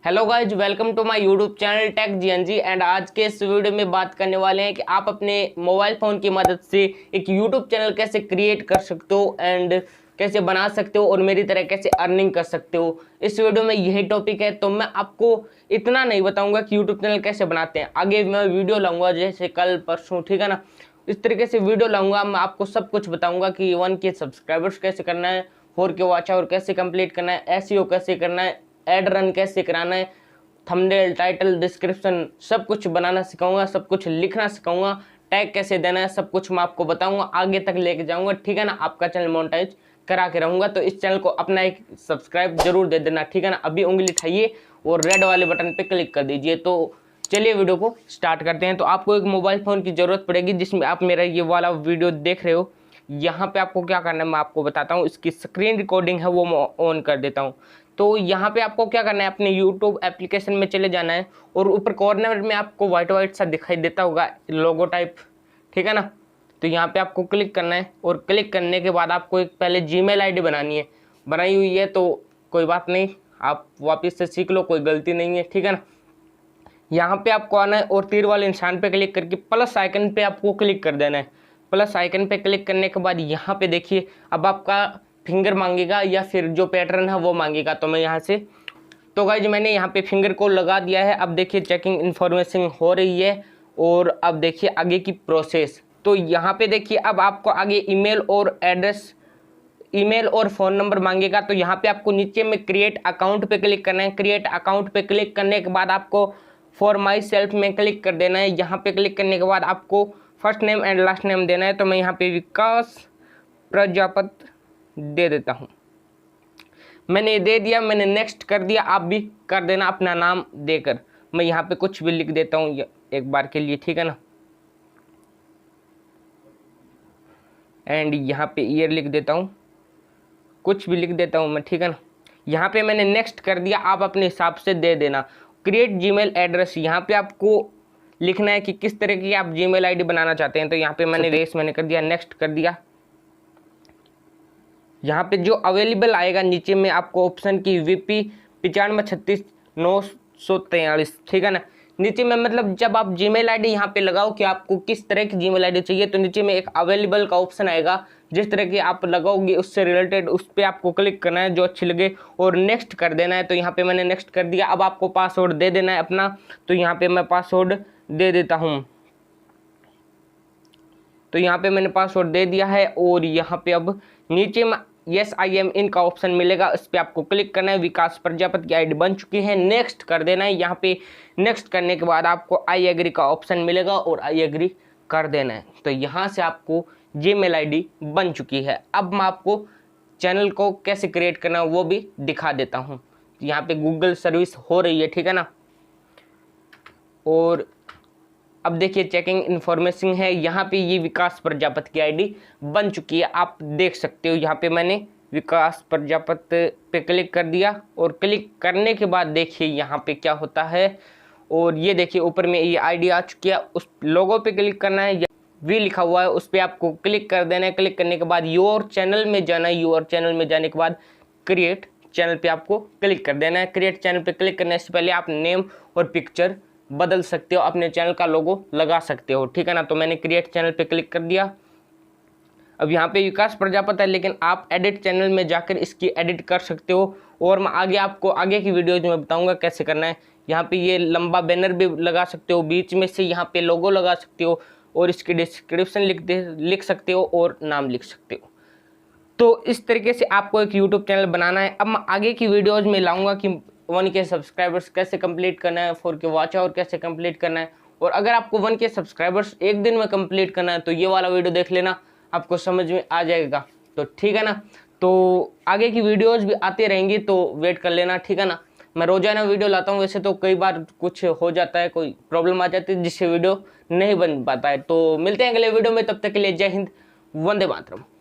Hello guys, welcome to my YouTube channel tech GNG। And आज के इस video में बात करने वाले हैं कि आप अपने मोबाइल फ़ोन की मदद से एक यूट्यूब चैनल कैसे क्रिएट कर सकते हो एंड कैसे बना सकते हो और मेरी तरह कैसे अर्निंग कर सकते हो। इस वीडियो में यही टॉपिक है, तो मैं आपको इतना नहीं बताऊंगा कि यूट्यूब चैनल कैसे बनाते हैं। आगे मैं वीडियो लाऊंगा, जैसे कल परसों, ठीक है ना, इस तरीके से वीडियो लाऊंगा। मैं आपको सब कुछ बताऊंगा कि 1K सब्सक्राइबर्स कैसे करना है, 4K वॉच आवर कैसे कंप्लीट करना है, SEO कैसे करना है, एड रन कैसे कराना है, थंबनेल, टाइटल, डिस्क्रिप्शन सब कुछ बनाना सिखाऊंगा, सब कुछ लिखना सिखाऊंगा, टैग कैसे देना है, सब कुछ मैं आपको बताऊंगा, आगे तक लेके जाऊंगा, ठीक है ना। आपका चैनल मोनेटाइज करा के रहूंगा, तो इस चैनल को अपना एक सब्सक्राइब जरूर दे देना, ठीक है ना। अभी उंगली उठाइए और रेड वाले बटन पे क्लिक कर दीजिए। तो चलिए वीडियो को स्टार्ट करते हैं। तो आपको एक मोबाइल फ़ोन की ज़रूरत पड़ेगी जिसमें आप मेरा ये वाला वीडियो देख रहे हो। यहाँ पे आपको क्या करना है मैं आपको बताता हूँ। इसकी स्क्रीन रिकॉर्डिंग है वो मैं ऑन कर देता हूँ। तो यहाँ पे आपको क्या करना है, अपने YouTube एप्लीकेशन में चले जाना है और ऊपर कॉर्नर में आपको वाइट सा दिखाई देता होगा लोगो टाइप, ठीक है ना। तो यहाँ पे आपको क्लिक करना है और क्लिक करने के बाद आपको एक पहले Gmail ID बनानी है। बनाई हुई है तो कोई बात नहीं, आप वापस से सीख लो, कोई गलती नहीं है, ठीक है ना। यहाँ पे आपको आना है और तीर वाले निशान पे क्लिक करके प्लस आइकन पे आपको क्लिक कर देना है। प्लस आइकन पे क्लिक करने के बाद यहाँ पे देखिए अब आपका फिंगर मांगेगा या फिर जो पैटर्न है वो मांगेगा। तो मैं यहाँ से, तो गाइज मैंने यहाँ पे फिंगर को लगा दिया है। अब देखिए चेकिंग इन्फॉर्मेशन हो रही है और अब देखिए आगे की प्रोसेस। तो यहाँ पे देखिए अब आपको आगे ईमेल और एड्रेस, ईमेल और फ़ोन नंबर मांगेगा। तो यहाँ पे आपको नीचे में क्रिएट अकाउंट पे क्लिक करना है। क्रिएट अकाउंट पे क्लिक करने के बाद आपको फॉर माई सेल्फ में क्लिक कर देना है। यहाँ पे क्लिक करने के बाद आपको first name and last name देना है। तो मैं यहाँ पे विकास प्रजापत दे देता हूँ। मैंने ये दे दिया, मैंने नेक्स्ट कर दिया। आप भी कर देना अपना नाम देकर। मैं यहाँ पे कुछ भी लिख देता हूँ एक बार के लिए, ठीक है ना। एंड यहाँ पे ईयर लिख देता हूँ, कुछ भी लिख देता हूँ मैं, ठीक है ना। यहाँ पे मैंने नेक्स्ट कर दिया, आप अपने हिसाब से दे देना। क्रिएट जीमेल एड्रेस, यहाँ पे आपको लिखना है कि किस तरह की आप Gmail ID बनाना चाहते हैं। तो यहाँ पे मैंने कर दिया, नेक्स्ट कर दिया। यहाँ पे जो अवेलेबल आएगा नीचे में आपको ऑप्शन की VP 95369943, ठीक है ना। नीचे में मतलब जब आप Gmail ID यहाँ पे लगाओ कि आपको किस तरह की Gmail ID चाहिए, तो नीचे में एक अवेलेबल का ऑप्शन आएगा। जिस तरह की आप लगाओगे उससे रिलेटेड उस पर आपको क्लिक करना है, जो अच्छी लगे, और नेक्स्ट कर देना है। तो यहाँ पे मैंने नेक्स्ट कर दिया। अब आपको पासवर्ड दे देना है अपना। तो यहाँ पे मैं पासवर्ड दे देता हूँ। तो यहाँ पे मैंने पासवर्ड दे दिया है और यहाँ पे अब नीचे में यस आई एम इन का ऑप्शन मिलेगा, इस पर आपको क्लिक करना है। विकास प्रजापति की ID बन चुकी है, नेक्स्ट कर देना है। यहाँ पे नेक्स्ट करने के बाद आपको आई एग्री का ऑप्शन मिलेगा और आई एग्री कर देना है। तो यहाँ से आपको Gmail ID बन चुकी है। अब मैं आपको चैनल को कैसे क्रिएट करना है वो भी दिखा देता हूँ। यहाँ पे गूगल सर्विस हो रही है, ठीक है ना। और अब देखिए चेकिंग इन्फॉर्मेशन है, यहाँ पे ये विकास प्रजापति की ID बन चुकी है, आप देख सकते हो। यहाँ पे मैंने विकास प्रजापति पे क्लिक कर दिया और क्लिक करने के बाद देखिए यहाँ पे क्या होता है। और ये देखिए ऊपर में ये ID आ चुकी है। उस लोगो पे क्लिक करना है, वी लिखा हुआ है, उस पर आपको क्लिक कर देना है। क्लिक करने के बाद योर चैनल में जाना है। योर चैनल में जाने के बाद क्रिएट चैनल पे आपको क्लिक कर देना है। क्रिएट चैनल पे क्लिक करने से पहले आप नेम और पिक्चर बदल सकते हो, अपने चैनल का लोगो लगा सकते हो, ठीक है ना। तो मैंने क्रिएट चैनल पे क्लिक कर दिया। अब यहाँ पे विकास प्रजापति है, लेकिन आप एडिट चैनल में जाकर इसकी एडिट कर सकते हो। और मैं आगे आपको आगे की वीडियोज में बताऊंगा कैसे करना है। यहाँ पे ये लंबा बैनर भी लगा सकते हो, बीच में से यहाँ पे लोगो लगा सकते हो और इसकी डिस्क्रिप्शन लिख सकते हो और नाम लिख सकते हो। तो इस तरीके से आपको एक यूट्यूब चैनल बनाना है। अब मैं आगे की वीडियोज में लाऊंगा कि 1K सब्सक्राइबर्स कैसे कंप्लीट करना है, 4K वॉच आवर कैसे कंप्लीट करना है। और अगर आपको 1K सब्सक्राइबर्स एक दिन में कंप्लीट करना है तो ये वाला वीडियो देख लेना, आपको समझ में आ जाएगा। तो ठीक है ना। तो आगे की वीडियोज़ भी आती रहेंगी, तो वेट कर लेना, ठीक है ना। मैं रोजाना वीडियो लाता हूँ, वैसे तो कई बार कुछ हो जाता है, कोई प्रॉब्लम आ जाती है जिससे वीडियो नहीं बन पाता है। तो मिलते हैं अगले वीडियो में, तब तक के लिए जय हिंद, वंदे मातरम।